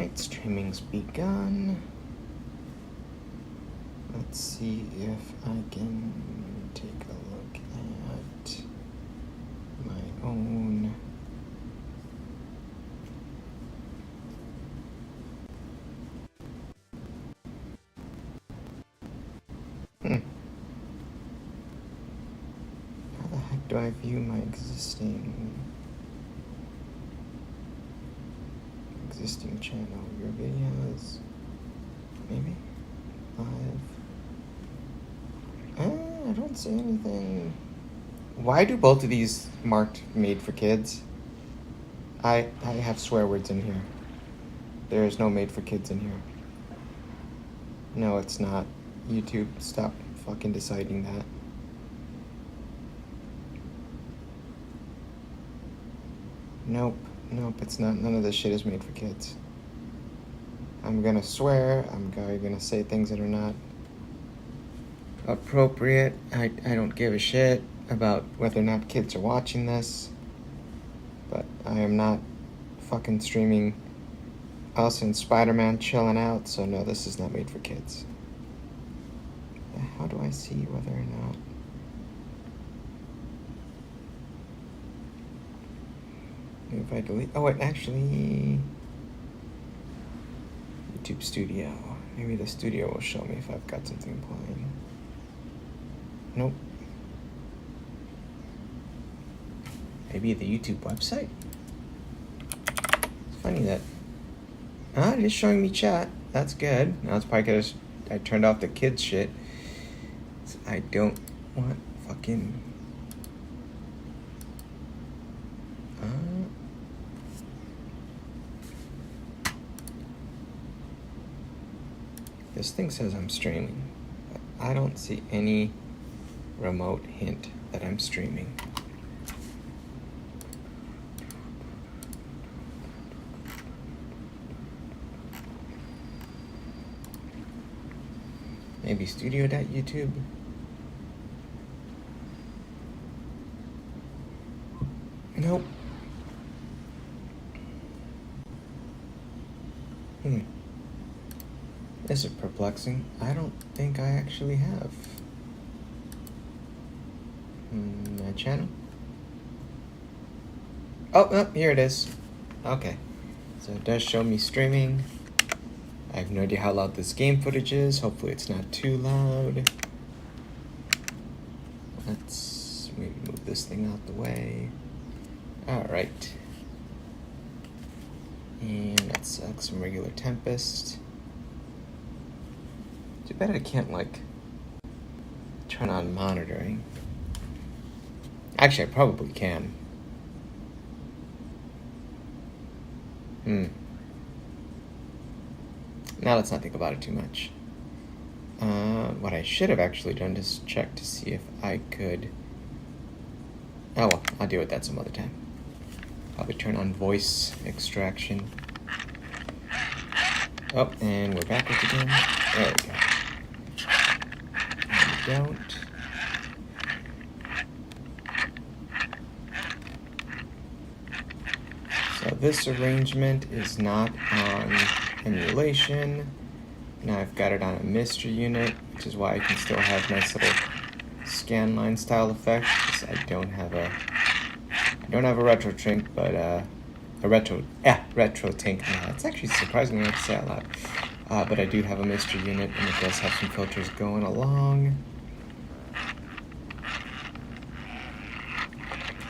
Alright, streaming's begun. Let's see if I can take a look at my own How the heck do I view my existing channel? Your videos? Maybe? Live? I don't see anything. Why do both of these marked made for kids? I have swear words in here. There is no made for kids in here. No, it's not. YouTube, stop fucking deciding that. Nope, it's not. None of this shit is made for kids. I'm gonna swear. I'm gonna say things that are not appropriate. I don't give a shit about whether or not kids are watching this. But I am not fucking streaming us and Spider-Man chilling out, so no, this is not made for kids. How do I see whether or not? If I delete, oh, it actually, YouTube Studio. Maybe the studio will show me if I've got something playing. Nope. Maybe the YouTube website? It's funny that, it is showing me chat. That's good. Now it's probably because I turned off the kids shit. I don't want fucking... This thing says I'm streaming. But I don't see any remote hint that I'm streaming. Maybe studio.youtube. Nope. This is perplexing. I don't think I actually have my channel. Oh, here it is. Okay. So it does show me streaming. I have no idea how loud this game footage is. Hopefully it's not too loud. Let's maybe move this thing out the way. Alright. And let's select some regular Tempest. Too bad I can't, like, turn on monitoring. Actually, I probably can. Now let's not think about it too much. What I should have actually done is check to see if I could... Oh well, I'll deal with that some other time. Probably turn on voice extraction. Oh, and we're backwards again. There we go. Don't. So this arrangement is not on emulation. Now I've got it on a MiSTer unit, which is why I can still have nice little scanline style effects. I don't have a retro trink, but a retro tink. It's actually surprisingly hard to say out loud. But I do have a MiSTer unit, and it does have some filters going along.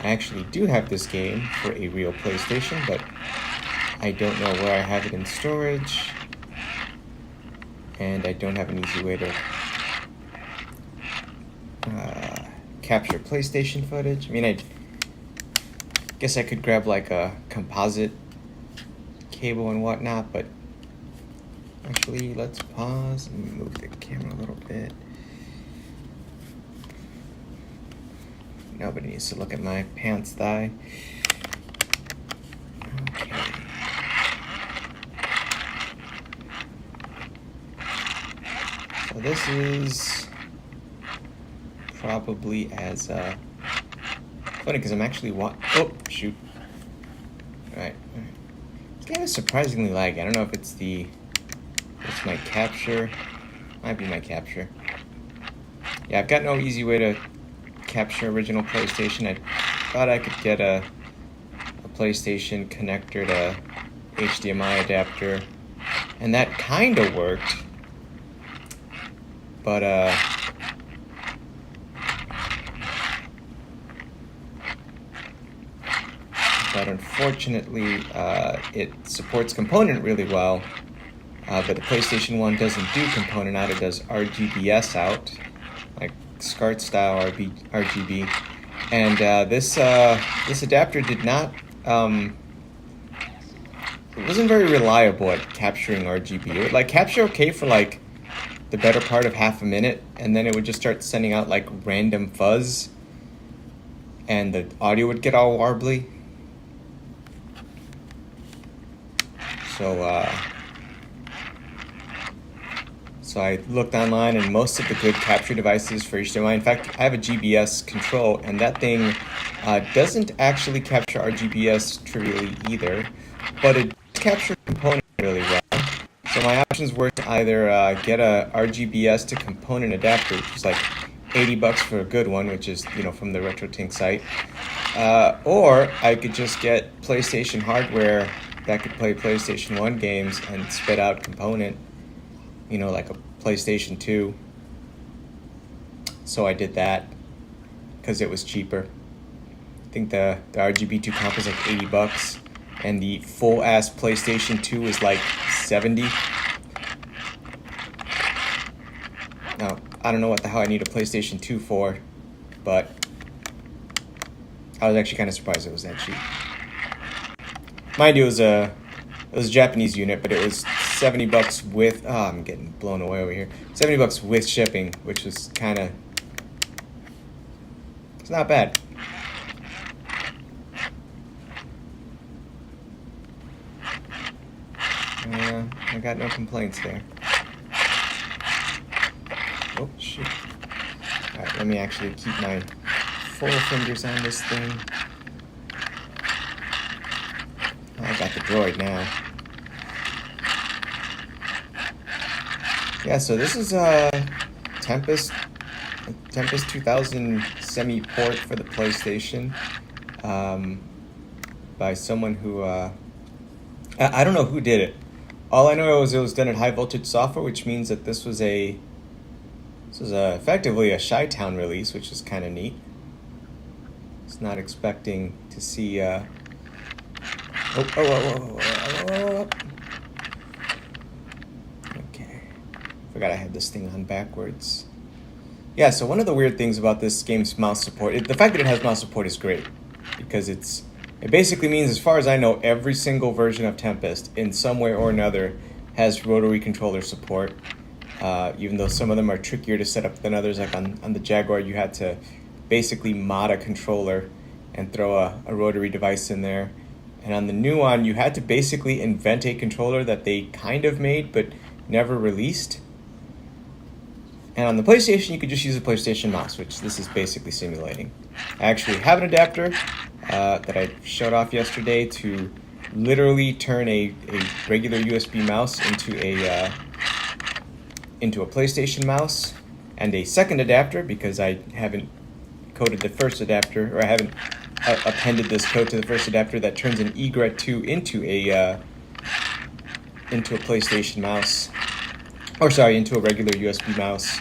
I actually do have this game for a real PlayStation, but I don't know where I have it in storage, and I don't have an easy way to capture PlayStation footage. I mean, I guess I could grab like a composite cable and whatnot, but actually, let's pause and move the camera a little bit. Nobody needs to look at my pants thigh. Okay. So this is probably as funny because I'm actually oh shoot. All right. This game is surprisingly laggy. I don't know if it's my capture. Might be my capture. Yeah, I've got no easy way to capture original PlayStation. I thought I could get a PlayStation connector to HDMI adapter, and that kind of worked. But unfortunately, it supports component really well. But the PlayStation 1 doesn't do component out, it does RGBS out, like SCART style RGB. And this adapter did not, it wasn't very reliable at capturing RGB. It would like capture okay for like the better part of half a minute, and then it would just start sending out like random fuzz, and the audio would get all warbly. So I looked online, and most of the good capture devices for HDMI, in fact, I have a GBS control, and that thing doesn't actually capture RGBS trivially either, but it does capture component really well. So my options were to either get a RGBS to component adapter, which is like $80 for a good one, which is, you know, from the RetroTink site, or I could just get PlayStation hardware that could play PlayStation 1 games and spit out component, you know, like a PlayStation 2. So I did that because it was cheaper. I think the RGB2 comp is like $80, and the full ass PlayStation 2 is like $70. Now, I don't know what the hell I need a PlayStation 2 for, but I was actually kind of surprised it was that cheap. Mind you, it was a Japanese unit, but it was $70 with, I'm getting blown away over here. $70 with shipping, which was kind of, it's not bad. I got no complaints there. Oh, shoot. Alright, let me actually keep my 4 fingers on this thing. I got the droid now. Yeah, so this is Tempest 2000 semi-port for the PlayStation, by someone who, I don't know who did it. All I know is it was done in high voltage software, which means that this was effectively a Chi-Town release, which is kind of neat. I was not expecting to see, oh. Okay. Forgot I had this thing on backwards. Yeah, so one of the weird things about this game's mouse support, the fact that it has mouse support is great, because it basically means, as far as I know, every single version of Tempest, in some way or another, has rotary controller support, even though some of them are trickier to set up than others. Like on the Jaguar, you had to basically mod a controller and throw a rotary device in there. And on the new one, you had to basically invent a controller that they kind of made but never released. And on the PlayStation, you could just use a PlayStation mouse, which this is basically simulating. I actually have an adapter that I showed off yesterday to literally turn a regular USB mouse into a PlayStation mouse, and a second adapter, because I haven't coded the first adapter, or I haven't appended this code to the first adapter, that turns an egret 2 into a PlayStation mouse, into a regular USB mouse.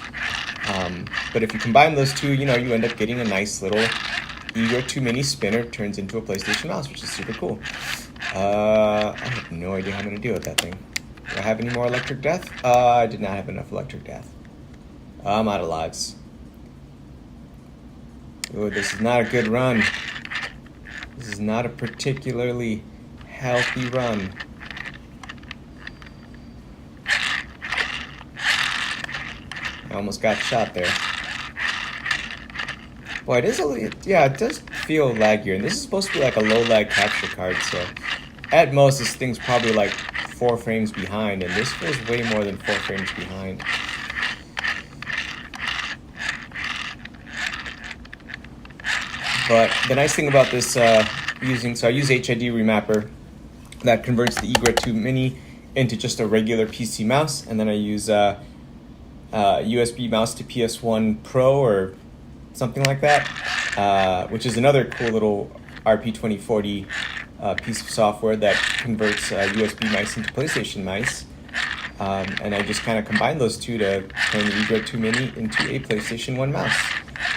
But if you combine those two, you end up getting a nice little egret 2 mini spinner, turns into a PlayStation mouse, which is super cool. I have no idea how I'm going to deal with that thing. Do I have any more electric death? I did not have enough electric death. I'm out of lives. Oh, this is not a good run. This is not a particularly healthy run. I almost got shot there. Boy, it does feel laggier, and this is supposed to be like a low lag capture card, so at most this thing's probably like 4 frames behind, and this feels way more than 4 frames behind. But the nice thing about this, I use HID remapper that converts the Egret 2 Mini into just a regular PC mouse, and then I use USB mouse to PS1 Pro or something like that, which is another cool little RP2040 piece of software that converts USB mice into PlayStation mice. And I just kind of combine those two to turn the Egret 2 Mini into a PlayStation 1 mouse.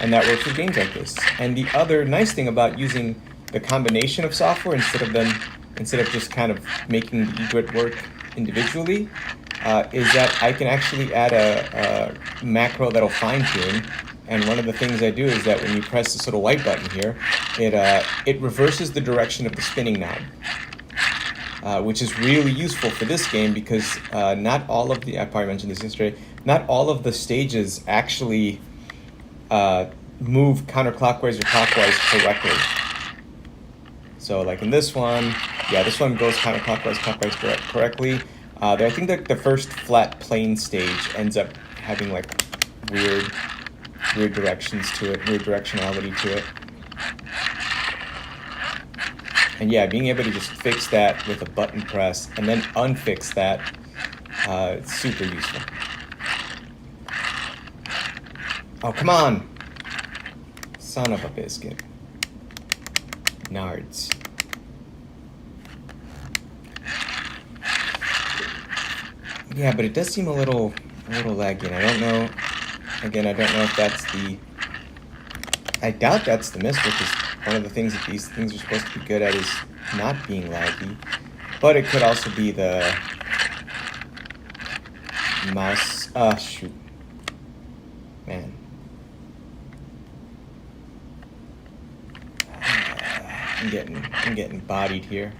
And that works with games like this. And the other nice thing about using the combination of software instead of just kind of making the Egret work individually, is that I can actually add a macro that'll fine-tune. And one of the things I do is that when you press this little white button here, it reverses the direction of the spinning knob, which is really useful for this game because not all of the, I probably mentioned this yesterday, not all of the stages actually move counterclockwise or clockwise correctly. So like in this one, yeah, this one goes counterclockwise, clockwise correctly. I think that the first flat plane stage ends up having like weird directions to it, weird directionality to it. And yeah, being able to just fix that with a button press and then unfix that, it's super useful. Oh, come on! Son of a biscuit. Nards. Yeah, but it does seem a little laggy, and I don't know. Again, I don't know if that's the. I doubt that's the miss, because one of the things that these things are supposed to be good at is not being laggy. But it could also be the mouse. Shoot, man. I'm getting bodied here.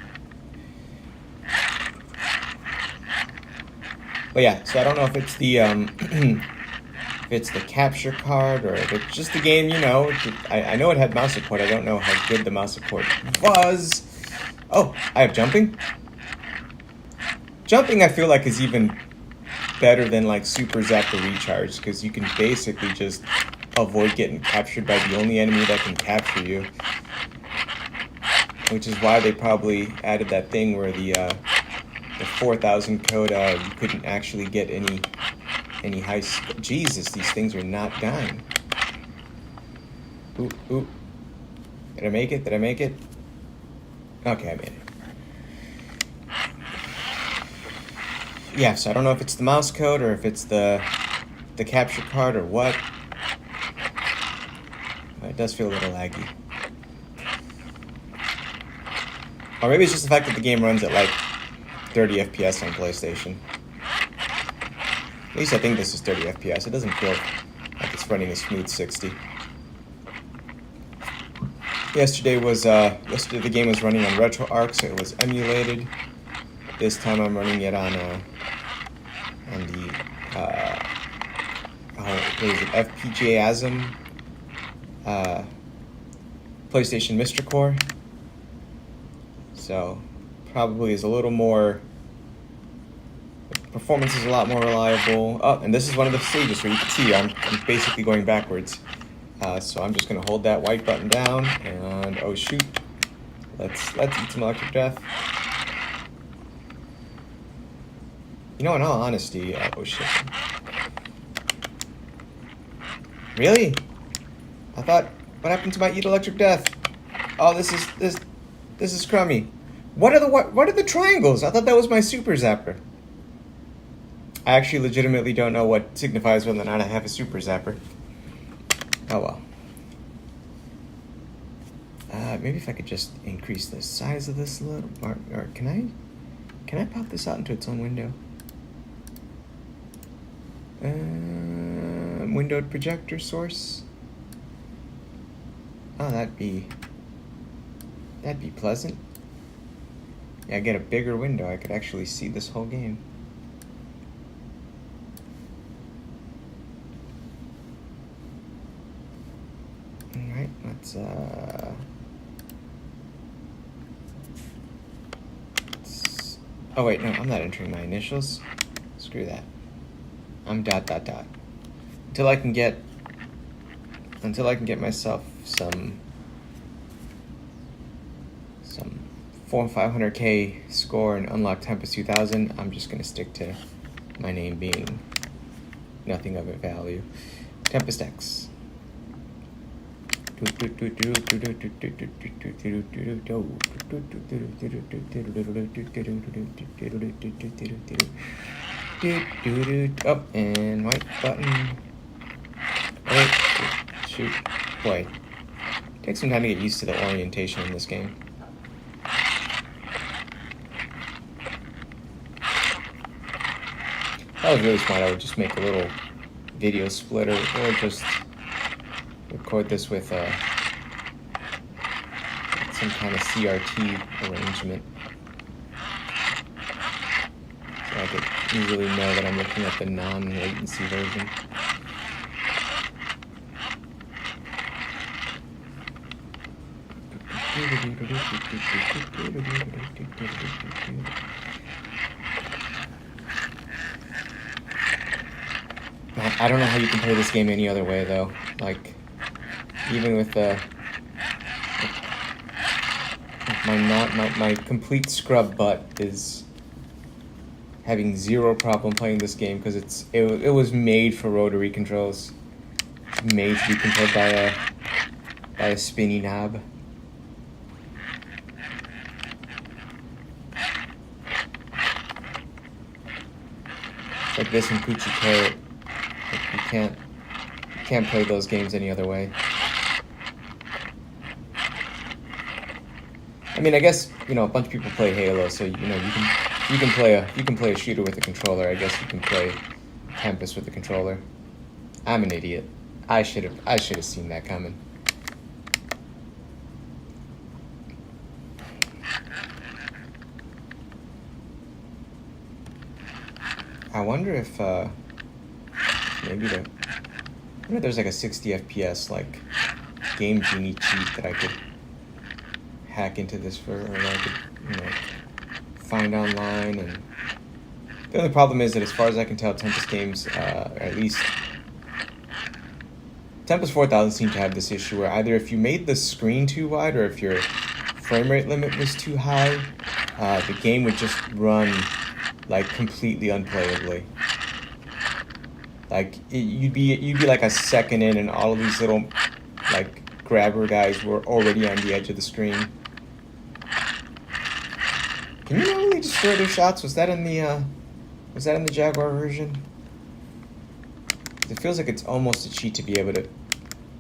But yeah, so I don't know if it's the if it's the capture card or if it's just the game. You know, I know it had mouse support. I don't know how good the mouse support was. Oh, I have jumping. Jumping, I feel like, is even better than like Super Zapper Recharge, because you can basically just avoid getting captured by the only enemy that can capture you. Which is why they probably added that thing where the 4000 code, you couldn't actually get any high. Jesus, these things are not dying. Ooh. Did I make it? Okay, I made it. Yeah, so I don't know if it's the mouse code or if it's the capture card or what. But it does feel a little laggy. Or maybe it's just the fact that the game runs at like 30 FPS on PlayStation. At least I think this is 30 FPS. It doesn't feel like it's running a smooth 60. Yesterday the game was running on RetroArch, so it was emulated. This time I'm running it on the what is it, FPGA ASM PlayStation Mr. Core. So probably is a little more, performance is a lot more reliable. Oh, and this is one of the stages where you can see I'm basically going backwards. So I'm just gonna hold that white button down and oh shoot, let's eat some electric death. You know, in all honesty, oh shit. Really? I thought, what happened to my eat electric death? Oh, this is crummy. What are the triangles? I thought that was my super zapper. I actually legitimately don't know what signifies whether or not I have a super zapper. Oh well. Maybe if I could just increase the size of this a little, or can I pop this out into its own window? Windowed projector source. Oh, that'd be pleasant. Yeah, I get a bigger window. I could actually see this whole game. All right, let's oh wait, no, I'm not entering my initials. Screw that. I'm ... Until I can get myself some 500k score and unlock Tempest 2000, I'm just gonna stick to my name being nothing of a value. Tempest X. Up and white button. Wait, shoot. Boy, takes some time to get used to the orientation in this game. If I was really smart, I would just make a little video splitter or just record this with some kind of CRT arrangement. So I could easily know that I'm looking at the non-latency version. I don't know how you can play this game any other way, though. Like, even with my complete scrub butt is having zero problem playing this game because it was made for rotary controls. It's made to be controlled by a spinny knob. Like this and Poochie Carrot. Like you can't play those games any other way. I mean, I guess, you know, a bunch of people play Halo, so you know you can play a shooter with a controller. I guess you can play Tempest with a controller. I'm an idiot. I should have seen that coming. I wonder if maybe there's like a 60 FPS like Game Genie cheat that I could hack into this or I could, you know, find online. And the only problem is that as far as I can tell, Tempest games, or at least Tempest 4000 seem to have this issue where either if you made the screen too wide or if your frame rate limit was too high, the game would just run like completely unplayably. Like you'd be like a second in, and all of these little like grabber guys were already on the edge of the screen. Can you normally destroy their shots? Was that in the Jaguar version? It feels like it's almost a cheat to be able to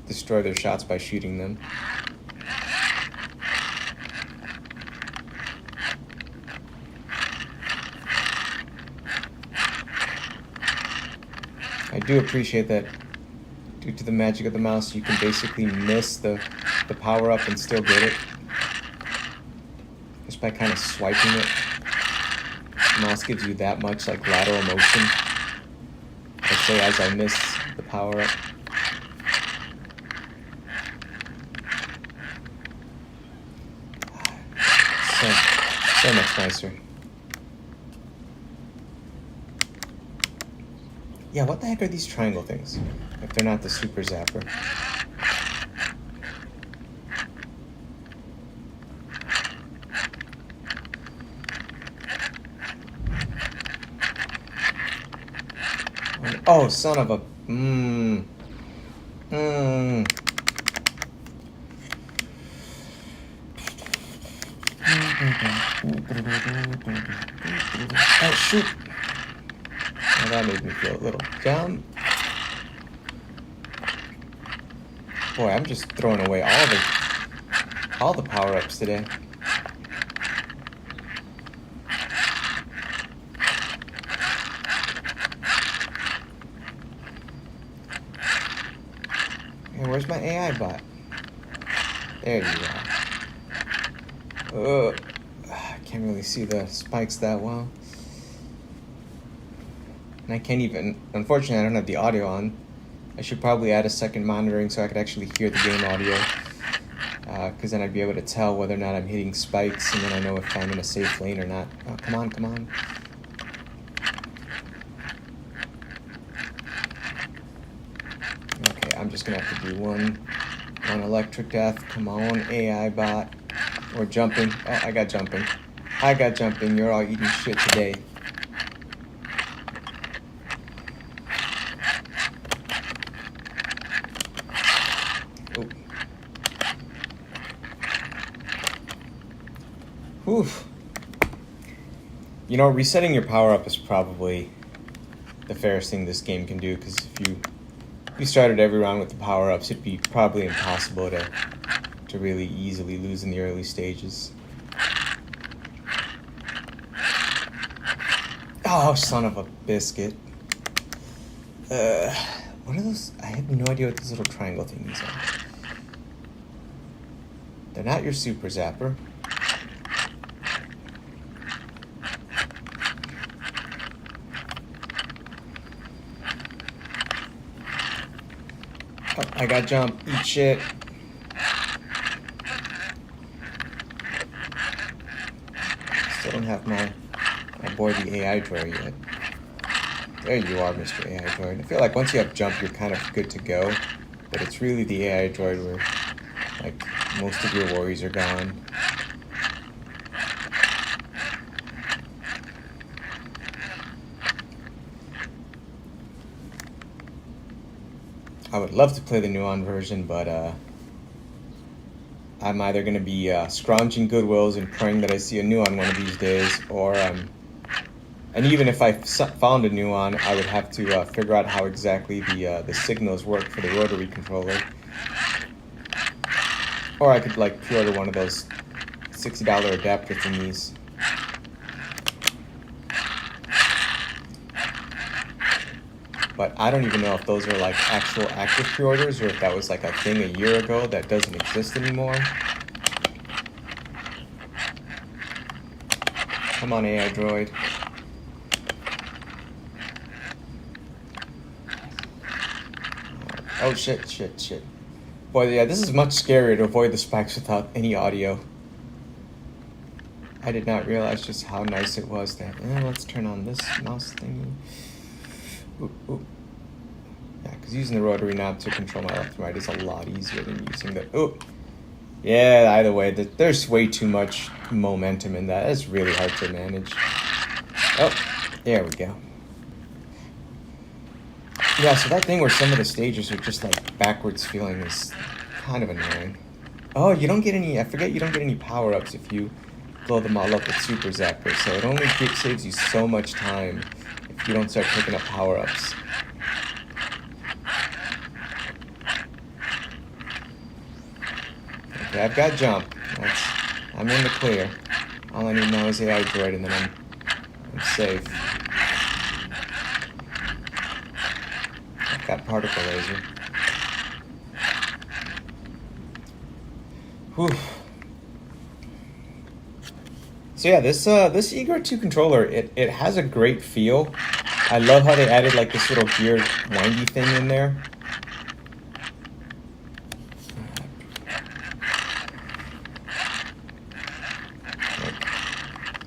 destroy their shots by shooting them. I do appreciate that due to the magic of the mouse, you can basically miss the power-up and still get it. Just by kind of swiping it. The mouse gives you that much like lateral motion. Let's say as I miss the power-up. So much nicer. Yeah, what the heck are these triangle things? If they're not the super zapper. Oh, son of a... Oh, shoot! Well, that made me feel a little dumb. Boy, I'm just throwing away all the power-ups today. Hey, where's my AI bot? There you are. I can't really see the spikes that well. And I can't even, unfortunately I don't have the audio on. I should probably add a second monitoring so I could actually hear the game audio. Because then I'd be able to tell whether or not I'm hitting spikes, and then I know if I'm in a safe lane or not. Oh, come on, come on. Okay, I'm just gonna have to do one electric death. Come on, AI bot. Or jumping. I got jumping. I got jumping. You're all eating shit today. Oh. Whew. You know, resetting your power up is probably the fairest thing this game can do, because if you started every round with the power ups, it'd be probably impossible to really easily lose in the early stages. Oh, son of a biscuit. What are those? I have no idea what these little triangle thingies are. They're not your super zapper. Oh, I got jump. Eat shit. Still don't have my boy the AI droid yet. There you are, Mr. AI droid. I feel like once you have jump, you're kind of good to go. But it's really the AI droid where, like, most of your worries are gone. I would love to play the Nuon version, but I'm either going to be scrounging Goodwills and praying that I see a Nuon one of these days, or and even if I found a Nuon, I would have to figure out how exactly the signals work for the rotary controller. Or I could like pre-order one of those $60 adapter thingies. But I don't even know if those are like actual active pre-orders or if that was like a thing a year ago that doesn't exist anymore. Come on, AI droid. Oh shit. Boy, yeah, this is much scarier to avoid the spikes without any audio. I did not realize just how nice it was that. Let's turn on this mouse thingy. Ooh. Yeah, because using the rotary knob to control my left and right is a lot easier than using the... Ooh. Yeah, either way, there's way too much momentum in that. It's really hard to manage. Oh, there we go. Yeah, so that thing where some of the stages are just like backwards feeling is kind of annoying. Oh, you don't get any... I forget you don't get any power-ups if you blow them all up with Super Zapper, so it only saves you so much time if you don't start picking up power-ups. Okay, I've got jump. I'm in the clear. All I need now is AI droid, and then I'm safe. I've got particle laser. Whew. So yeah, this Eager 2 controller, it has a great feel. I love how they added like this little geared windy thing in there.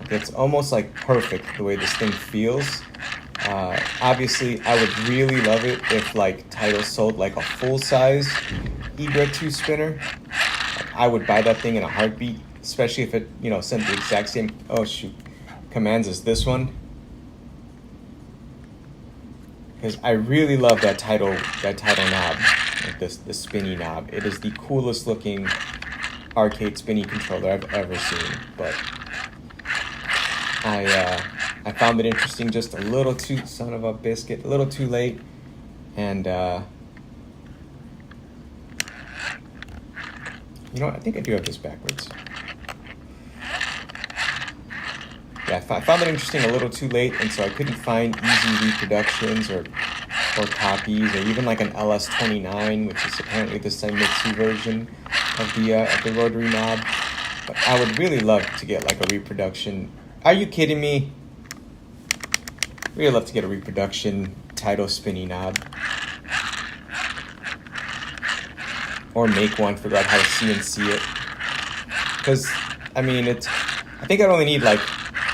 It's almost like perfect the way this thing feels. Obviously, I would really love it if like Title sold like a full-size Eager 2 spinner. I would buy that thing in a heartbeat. Especially if it, sent the exact same, commands as this one. Because I really love that title knob, like the spinny knob. It is the coolest looking arcade spinny controller I've ever seen. But I found it interesting just a little too, son of a biscuit, a little too late. And I think I do have this backwards. Yeah, I found it interesting a little too late, and so I couldn't find easy reproductions or copies, or even like an LS29, which is apparently the Senmitsu version of the rotary knob. But I would really love to get like a reproduction. Are you kidding me? Really love to get a reproduction Title spinny knob, or make one. Figure out how to CNC it. Because I think I'd only need like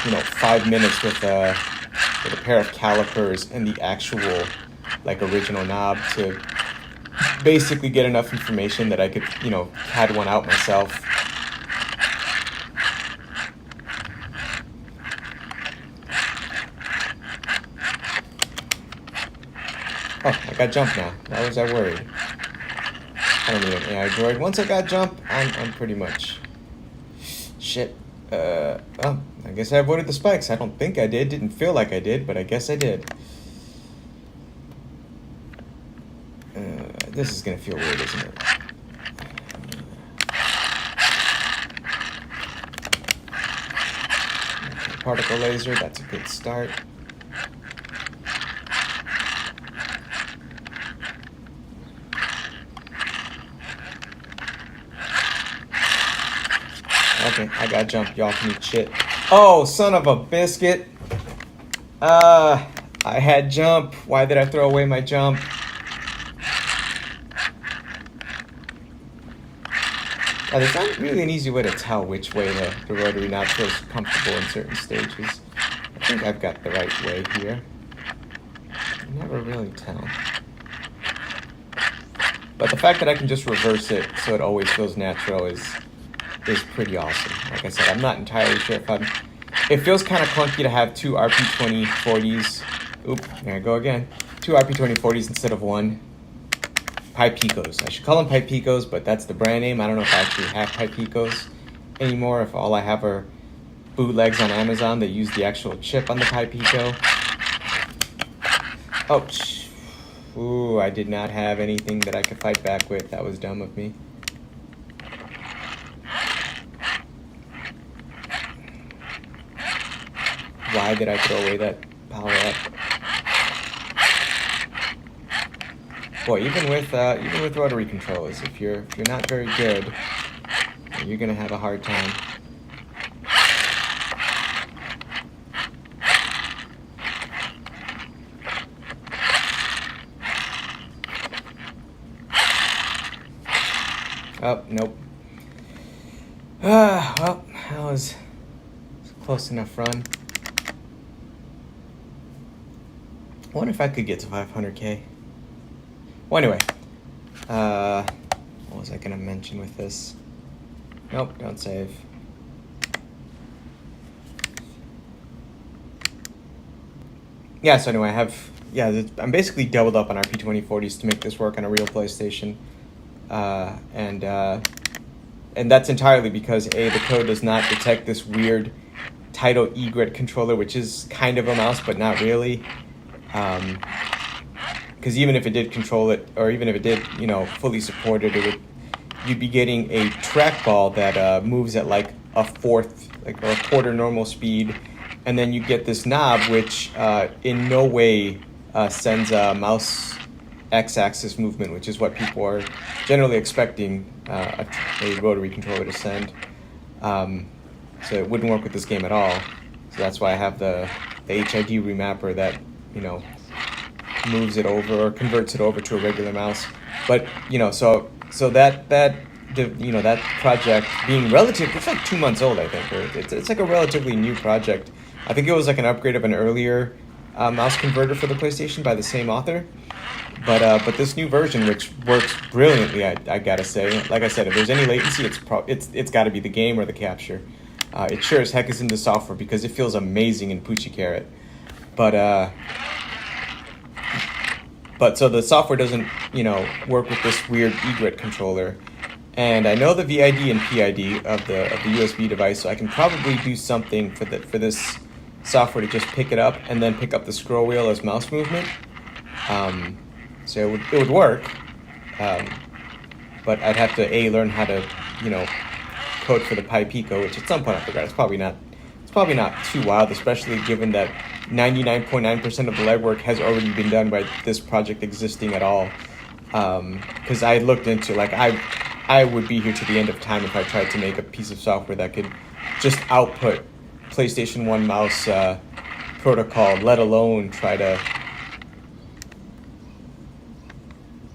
5 minutes with a pair of calipers and the actual like original knob to basically get enough information that I could CAD one out myself. Oh, I got jump now. Why was I worried? I don't need an AI droid. Once I got jump, I'm pretty much... Shit. Oh, I guess I avoided the spikes. I don't think I did. Didn't feel like I did, but I guess I did. This is gonna feel weird, isn't it? Okay, particle laser, that's a good start. Okay, I got jump. Y'all can eat shit. Oh, son of a biscuit. I had jump. Why did I throw away my jump? Now, there's not really an easy way to tell which way the rotary knob feels comfortable in certain stages. I think I've got the right way here. You never really tell. But the fact that I can just reverse it so it always feels natural is pretty awesome. Like I said, I'm not entirely sure if I'm... It feels kind of clunky to have two RP2040s. Oop, there I go again. Two RP2040s instead of one. Pipe Picos. I should call them Pipe Picos, but that's the brand name. I don't know if I actually have Pipe Picos anymore, if all I have are bootlegs on Amazon that use the actual chip on the Pipe Pico. Oh, ooh, I did not have anything that I could fight back with. That was dumb of me. Why did I throw away that power up? Boy, even with rotary controllers, if you're not very good, you're gonna have a hard time. Oh, nope. Well, that was a close enough run. I wonder if I could get to 500k. Well, anyway, what was I gonna mention with this? Nope, don't save. Yeah, so anyway, I'm basically doubled up on RP2040s to make this work on a real PlayStation. And that's entirely because the code does not detect this weird Taito egret controller, which is kind of a mouse, but not really. Because even if it did control it, or even if it did, fully support it, you'd be getting a trackball that moves at like a fourth, or a quarter normal speed, and then you get this knob which in no way sends a mouse x-axis movement, which is what people are generally expecting a rotary controller to send. So it wouldn't work with this game at all. So that's why I have the HID remapper that moves it over or converts it over to a regular mouse. But so that project being relative, it's like 2 months old, I think, or it's like a relatively new project. I think it was like an upgrade of an earlier mouse converter for the PlayStation by the same author. But this new version, which works brilliantly, I gotta say. Like I said, if there's any latency, it's got to be the game or the capture. It sure as heck is in the software because it feels amazing in Poochie Carrot. But so the software doesn't, work with this weird egret controller. And I know the VID and PID of the USB device, so I can probably do something for this software to just pick it up and then pick up the scroll wheel as mouse movement. So it would work. But I'd have to learn how to, code for the Pi Pico, which at some point I forgot. It's probably not too wild, especially given that 99.9% of the legwork has already been done by this project existing at all. Because I looked into, I would be here to the end of time if I tried to make a piece of software that could just output PlayStation 1 mouse protocol, let alone try to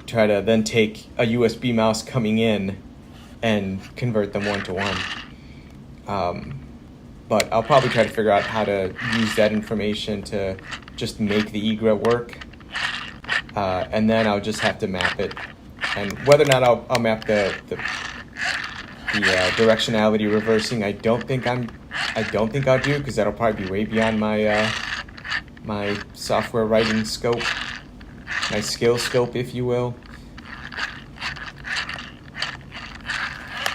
then take a USB mouse coming in and convert them one-to-one. But I'll probably try to figure out how to use that information to just make the egret work. And then I'll just have to map it. And whether or not I'll map the directionality reversing, I don't think I'll do, because that'll probably be way beyond my my software writing scope. my skill scope, if you will.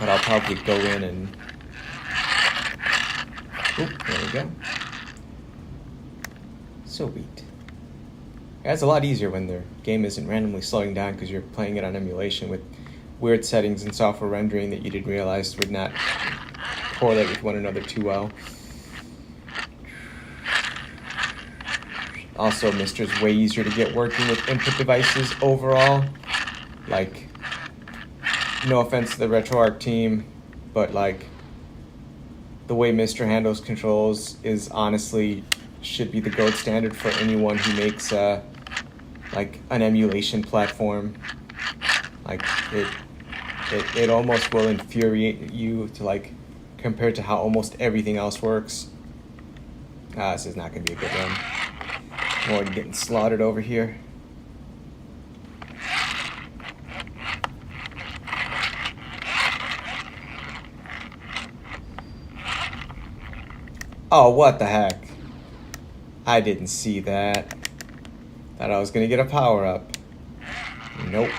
But I'll probably go in and... Oop, there we go. Sweet. It's a lot easier when the game isn't randomly slowing down because you're playing it on emulation with weird settings and software rendering that you didn't realize would not correlate with one another too well. Also, Mister's way easier to get working with input devices overall. Like, no offense to the RetroArch team, but like, the way Mister handles controls is honestly should be the gold standard for anyone who makes like an emulation platform. Like it almost will infuriate you to like compare to how almost everything else works. This is not going to be a good run. I'm already getting slaughtered over here. Oh, what the heck? I didn't see that. Thought I was gonna get a power-up. Nope.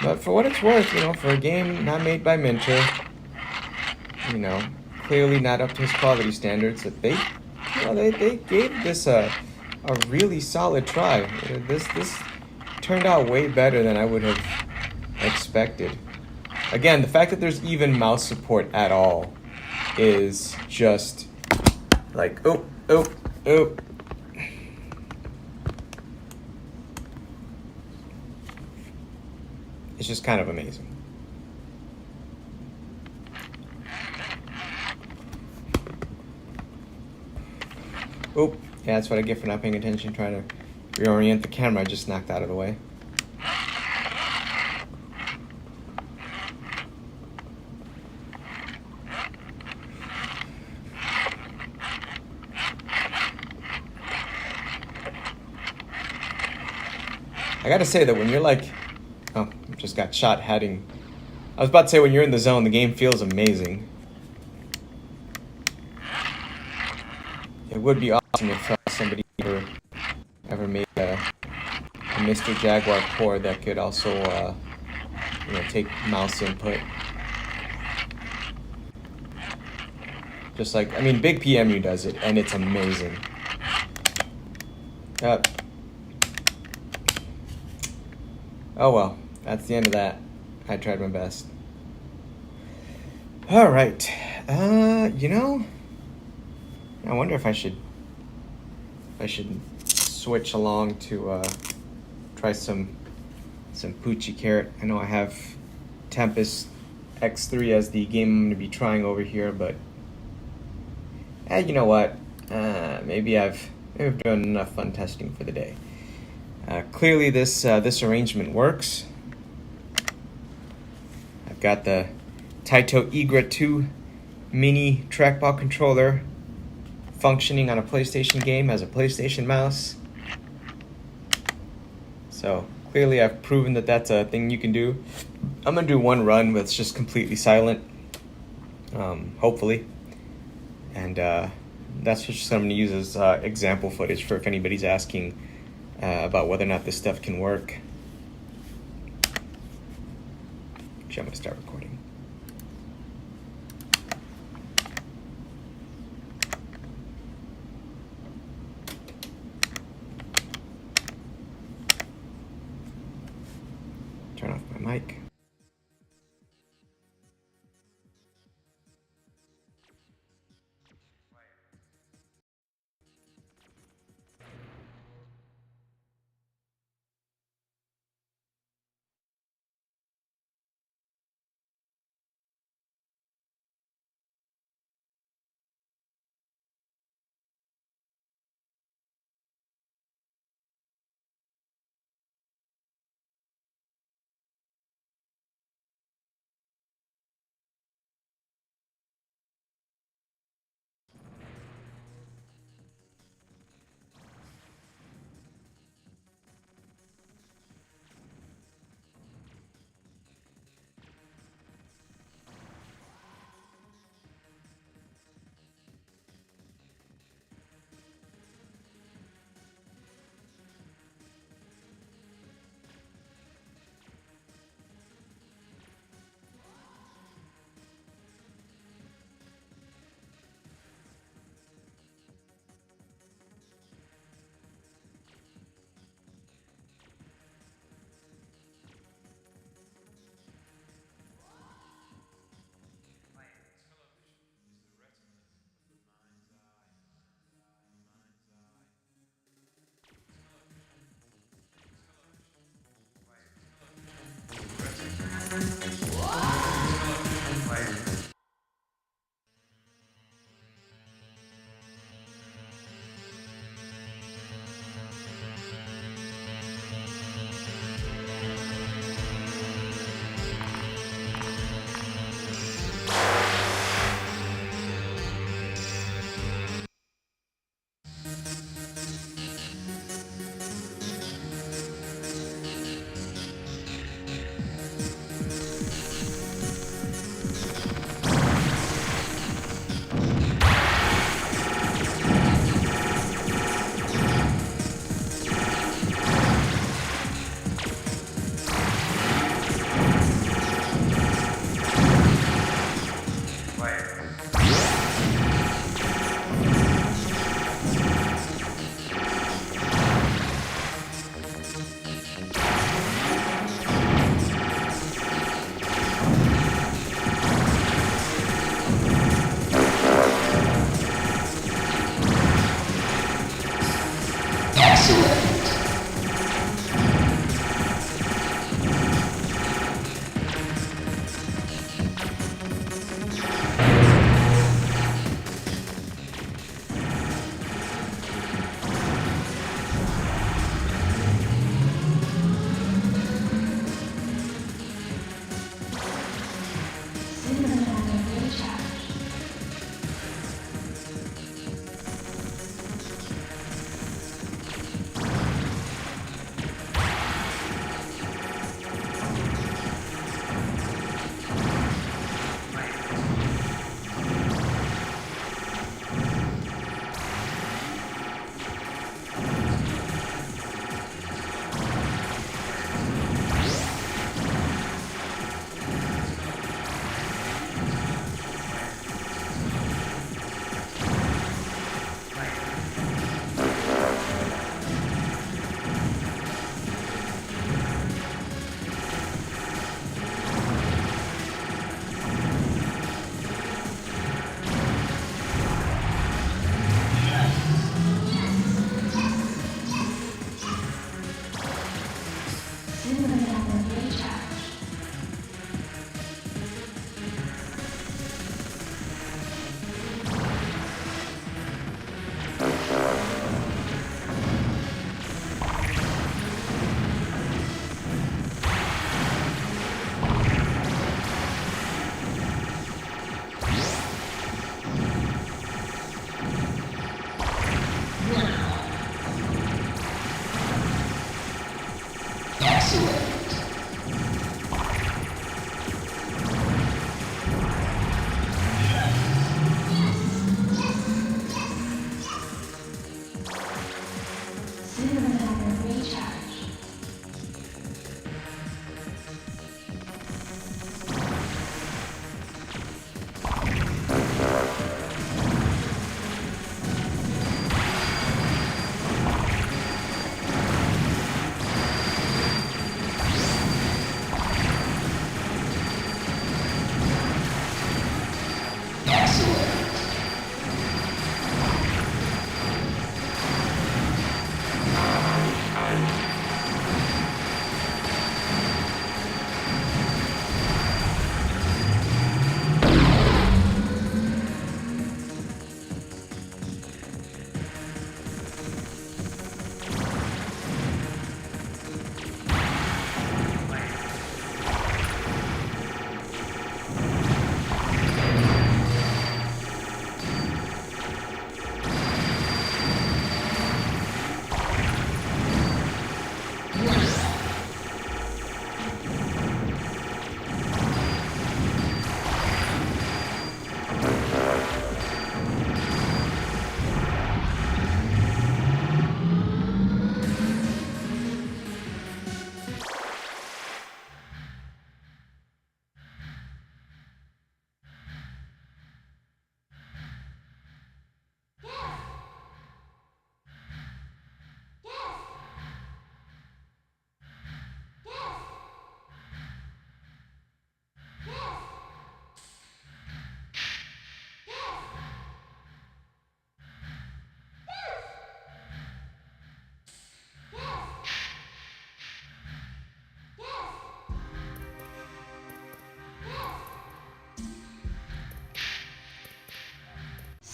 But for what it's worth, for a game not made by Minter, clearly not up to his quality standards, that they gave this a really solid try. This turned out way better than I would have expected. Again, the fact that there's even mouse support at all is just like, oh. It's just kind of amazing. Oh, yeah, that's what I get for not paying attention, trying to reorient the camera I just knocked out of the way. I gotta say that when you're like, oh, just got shot heading. I was about to say when you're in the zone, the game feels amazing. It would be awesome if somebody ever made a Mr. Jaguar core that could also, take mouse input. Just like, Big PMU does it, and it's amazing. Oh well, that's the end of that. I tried my best. All right. I wonder if I should switch along to try some Poochie Carrot. I know I have Tempest X3 as the game I'm going to be trying over here, but you know what? Maybe I've done enough fun testing for the day. Clearly, this arrangement works. I've got the Taito Igra 2 mini trackball controller functioning on a PlayStation game as a PlayStation mouse. So clearly I've proven that that's a thing you can do. I'm going to do one run where it's just completely silent, hopefully. And that's just what I'm going to use as example footage for if anybody's asking about whether or not this stuff can work. Actually, I'm going to start recording. Turn off my mic.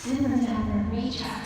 Supertower recharge.